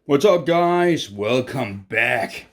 What's up, guys? Welcome back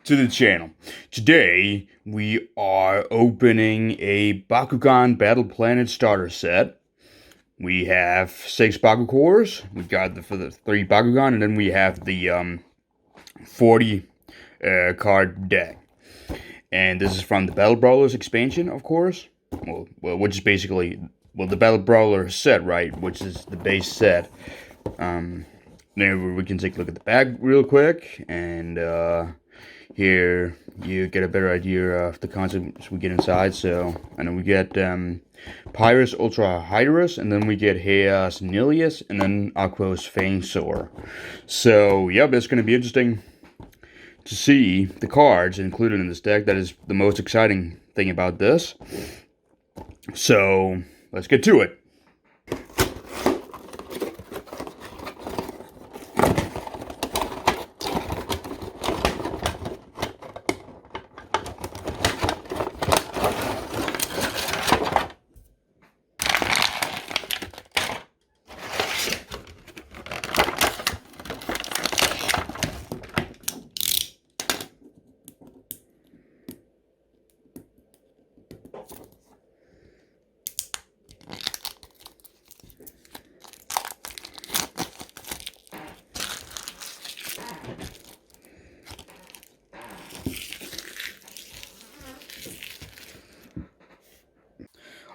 to the channel. Today we are opening a Bakugan Battle Planet starter set. We have 6 Baku cores. We got the 3 Bakugan, and then we have the 40 card deck. And this is from the Battle Brawlers expansion, of course. Well, which is basically the Battle Brawler set, right? Which is the base set. Then we can take a look at the back real quick, and here you get a better idea of the concepts we get inside. So, and then we get Pyrus Ultra Hydorous, and then we get Hydorous Nilius, and then Aquos Fangsaur. So, yep, it's going to be interesting to see the cards included in this deck. That is the most exciting thing about this. So, let's get to it.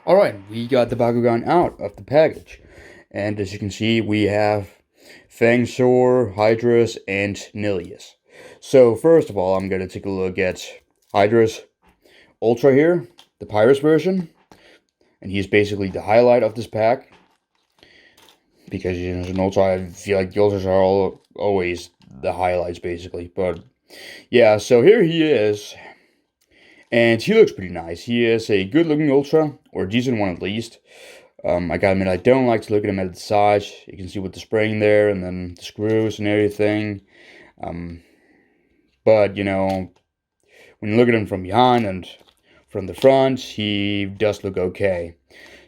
Alright, we got the Bakugan out of the package. And as you can see, we have Fangsaur, Hydorous, and Nilius. So first of all, I'm going to take a look at Hydorous Ultra here, the Pyrus version. And he's basically the highlight of this pack. Because, you know, as an Ultra, I feel like the Ultras are always the highlights, basically. But, yeah, so here he is. And he looks pretty nice. He is a good-looking Ultra, or a decent one at least. I gotta admit, I don't like to look at him at the sides. You can see with the spring there, and then the screws and everything. But, you know, when you look at him from behind and from the front, he does look okay.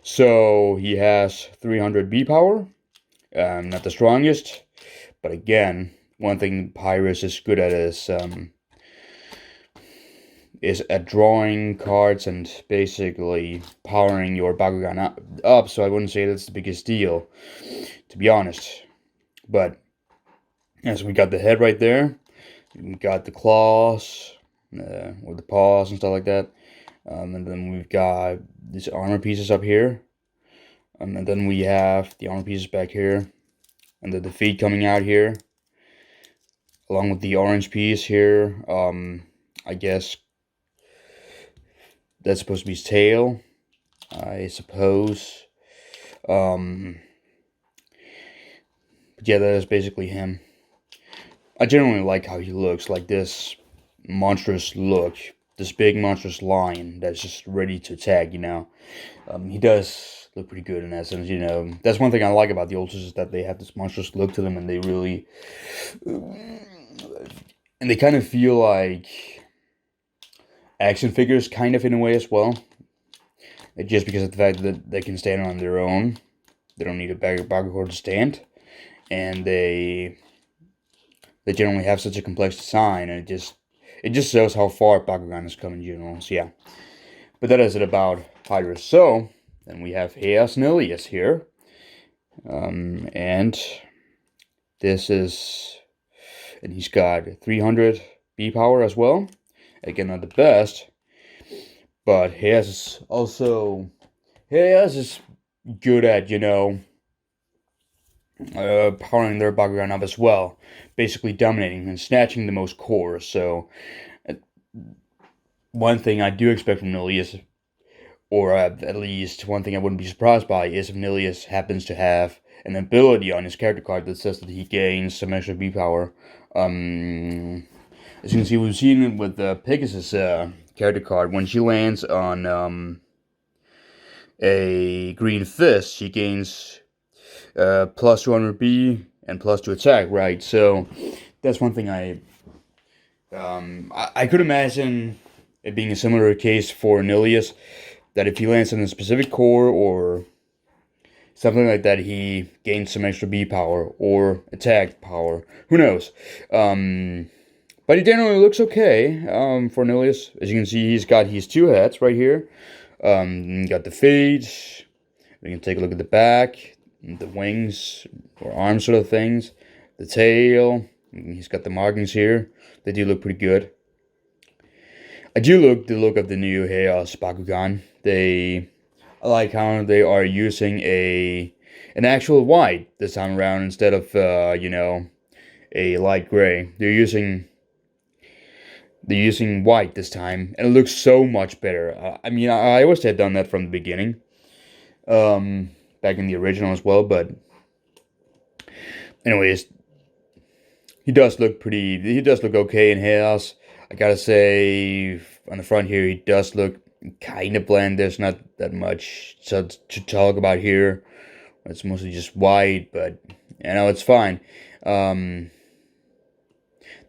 So, he has 300 B power. Not the strongest. But again, one thing Pyrus is good at is at drawing cards and basically powering your Bakugan up, so I wouldn't say that's the biggest deal, to be honest. But, as we got the head right there, we got the claws, or the paws and stuff like that, and then we've got these armor pieces up here, and then we have the armor pieces back here, and then the feet coming out here, along with the orange piece here. I guess that's supposed to be his tail, I suppose. But yeah, that is basically him. I generally like how he looks, like this monstrous look. This big monstrous lion that's just ready to attack, you know. He does look pretty good in that sense, you know. That's one thing I like about the Ultras, is that they have this monstrous look to them, and they really... and they kind of feel like action figures, kind of, in a way as well. Just because of the fact that they can stand on their own. They don't need a Bakugan to stand. And they generally have such a complex design, and it just shows how far Bakugan has come in general. So yeah. But that is it about Pyrus. So, then we have Hydorous Nilius here. And this is... and he's got 300 B power as well. Again, not the best, but Hydorous is good at, you know, powering their Bakugan up as well, basically dominating and snatching the most cores. So, one thing I do expect from Nilius, or at least one thing I wouldn't be surprised by, is if Nilius happens to have an ability on his character card that says that he gains some extra B power. As you can see, we've seen it with the Pegasus character card. When she lands on a green fist, she gains plus 200 B and plus 2 attack, right? So that's one thing I could imagine it being a similar case for Nilius, that if he lands on a specific core or something like that, he gains some extra B power or attack power. Who knows? But he generally looks okay for Nilius. As you can see, he's got his two heads right here. Got the feet. We can take a look at the back, the wings or arms sort of things, the tail. He's got the markings here. They do look pretty good. I do like the look of the new Hydorous Bakugan. I like how they are using an actual white this time around instead of a light gray. They're using white this time, and it looks so much better. I mean, I always had done that from the beginning, back in the original as well. But anyways, he does look okay in Hydorous. I gotta say, on the front here, he does look kind of bland. There's not that much to talk about here. It's mostly just white, but it's fine. Doesn't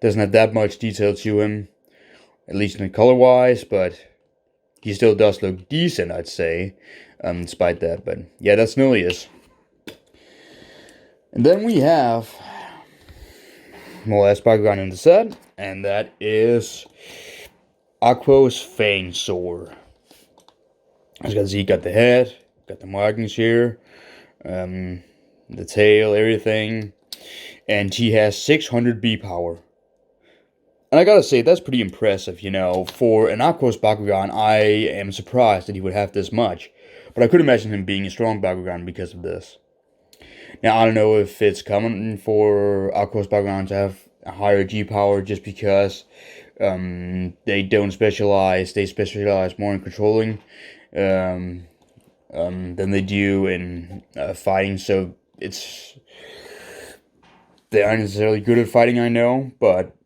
have that much detail to him, at least in color-wise, but he still does look decent, I'd say, despite that. But yeah, that's Nilius. And then we have the last Bakugan in the set, and that is Aquos Fangsaur. As you can see, you got the head, got the markings here, the tail, everything, and he has 600 B power. And I gotta say, that's pretty impressive, For an Aquos Bakugan, I am surprised that he would have this much. But I could imagine him being a strong Bakugan because of this. Now, I don't know if it's common for Aquos Bakugan to have a higher G power just because they don't specialize. They specialize more in controlling than they do in fighting. So they aren't necessarily good at fighting, I know, but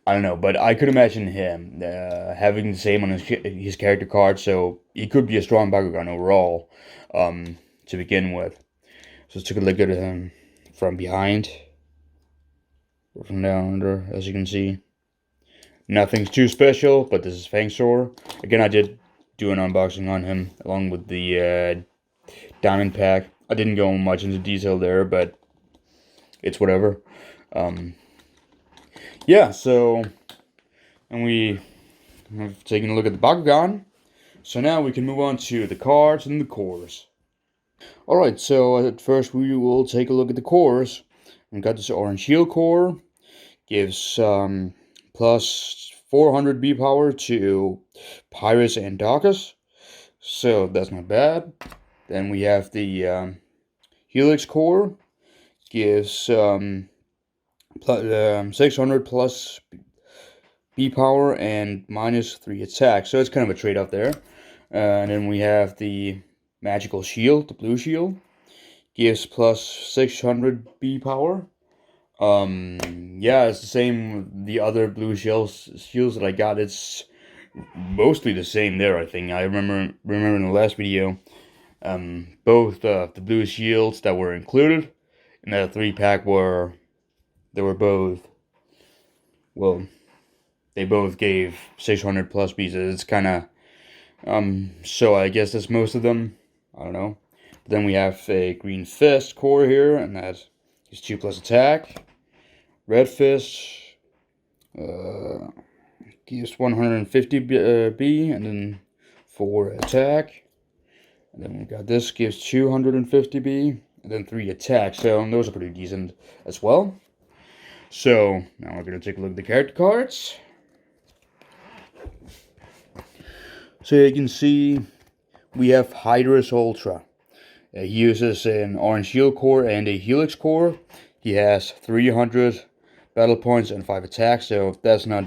I don't know. But I could imagine him having the same on his character card, so he could be a strong Bakugan overall to begin with. So let's take a look at him from behind, or from down under, as you can see. Nothing's too special, but this is Fangsaur. Again, I did do an unboxing on him, along with the diamond pack. I didn't go much into detail there, but it's whatever. Yeah, so, and we have taken a look at the Bakugan. So now we can move on to the cards and the cores. Alright, so at first we will take a look at the cores. We've got this orange shield core. Gives plus 400 B power to Pyrus and Hydorous. So that's not bad. Then we have the Helix core. Gives 600 plus B power and minus 3 attack. So it's kind of a trade-off there. And then we have the Magical Shield, the blue shield. Gives plus 600 B power. Yeah, it's the same. The other blue shields that I got, it's mostly the same there, I think. I remember in the last video, both the blue shields that were included in that 3-pack they both gave 600 plus pieces. It's kind of, so I guess that's most of them. I don't know. But then we have a green fist core here, and that is 2 plus attack. Red fist gives 150 B, and then 4 attack. And then we got this, gives 250 B, and then 3 attack. So those are pretty decent as well. So now we're going to take a look at the character cards. So you can see we have Hydorous Ultra. He uses an orange shield core and a helix core. He has 300 battle points and 5 attacks, so that's not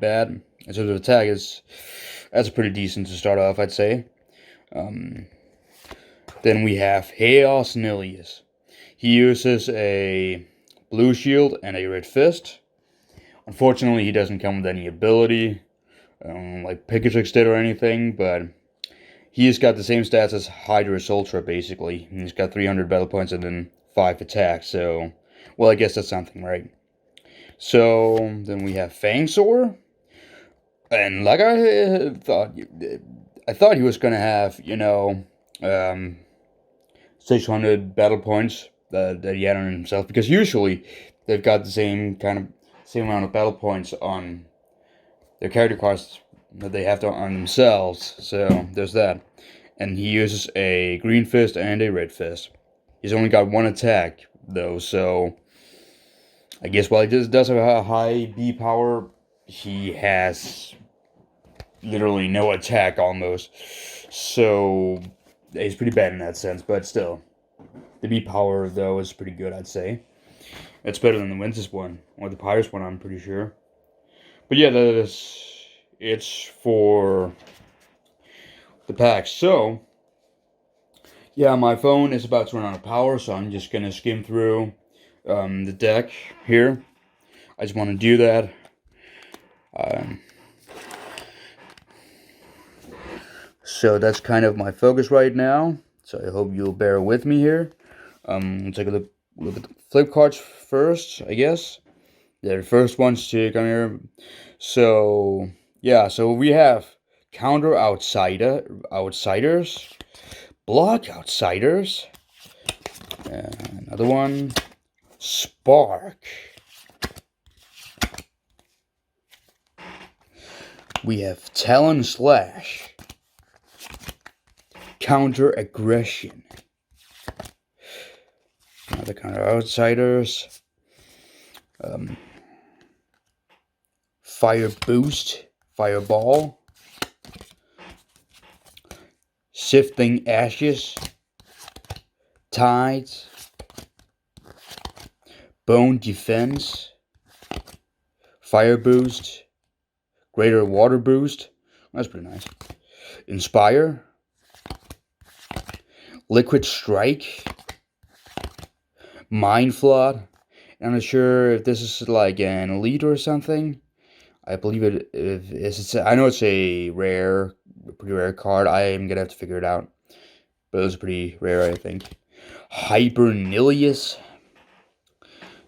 bad. In terms of attack, that's pretty decent to start off, I'd say. Then we have Hydorous Nilius. He uses a blue shield and a red fist. Unfortunately, he doesn't come with any ability, like Pikachu did or anything, but he's got the same stats as Hydorous Ultra, basically. He's got 300 battle points and then 5 attacks, so, well, I guess that's something, right? So, then we have Fangsaur, and like I thought he was gonna have, 600 battle points that he had on himself, because usually they've got the same amount of battle points on their character cards that they have on themselves. So there's that. And he uses a green fist and a red fist. He's only got one attack though, so I guess while he does have a high B power, he has literally no attack almost. So he's pretty bad in that sense, but still. The B power though is pretty good, I'd say. It's better than the Winter's one, or the Pyrus one, I'm pretty sure. But yeah, it's for the pack. So yeah, my phone is about to run out of power, so I'm just gonna skim through the deck here. I just want to do that. So that's kind of my focus right now. So I hope you'll bear with me here. We'll take a look at the flip cards first, I guess. They're the first ones to come here. So yeah, so we have counter outsiders, block outsiders, another one, spark. We have Talon Slash, counter aggression, another counter outsiders, fire boost, fireball, sifting ashes, tides, bone defense, fire boost, greater water boost. That's pretty nice. Inspire, liquid strike, mind flood. I'm not sure if this is like an elite or something. I believe it is. I know it's a pretty rare card. I am gonna have to figure it out, but it was pretty rare, I think. Hibernilius.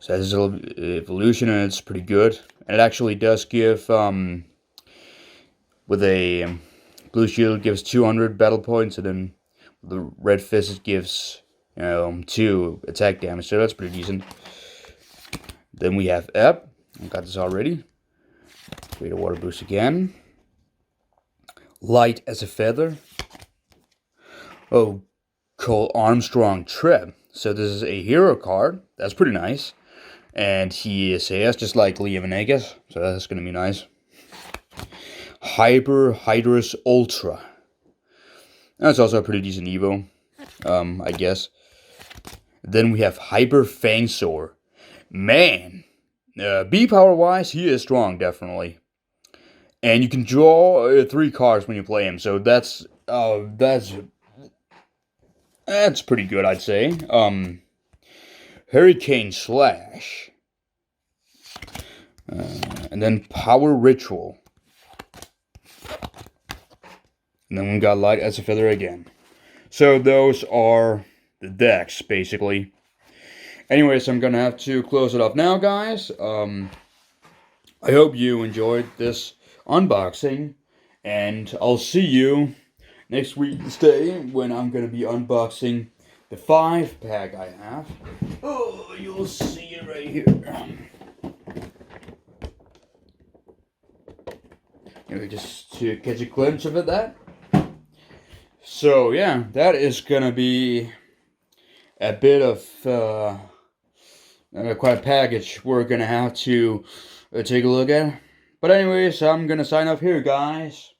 So that's a little evolution, and it's pretty good. And it actually does give with a blue shield, it gives 200 battle points, and then the red fist it gives 2 attack damage. So that's pretty decent. Then we have Ep. I got this already. Create a water boost again. Light as a feather. Oh, Cole Armstrong Trip. So this is a hero card. That's pretty nice. And he is AS just like Leah Venegas. So that's going to be nice. Hydorous Ultra. That's also a pretty decent Evo, I guess. Then we have Hyper Fangsaur. Man, B power wise, he is strong, definitely. And you can draw 3 cards when you play him, so that's pretty good, I'd say. Hurricane Slash, and then Power Ritual. And then we got Light as a Feather again. So those are the decks, basically. Anyways, I'm gonna have to close it off now, guys. I hope you enjoyed this unboxing, and I'll see you next Wednesday when I'm gonna be unboxing the 5-pack I have. Oh, you'll see it right here. Anyway, just to catch a glimpse of it, that. So yeah, that is gonna be a bit of quite a package we're gonna have to take a look at. But anyways, I'm gonna sign off here, guys.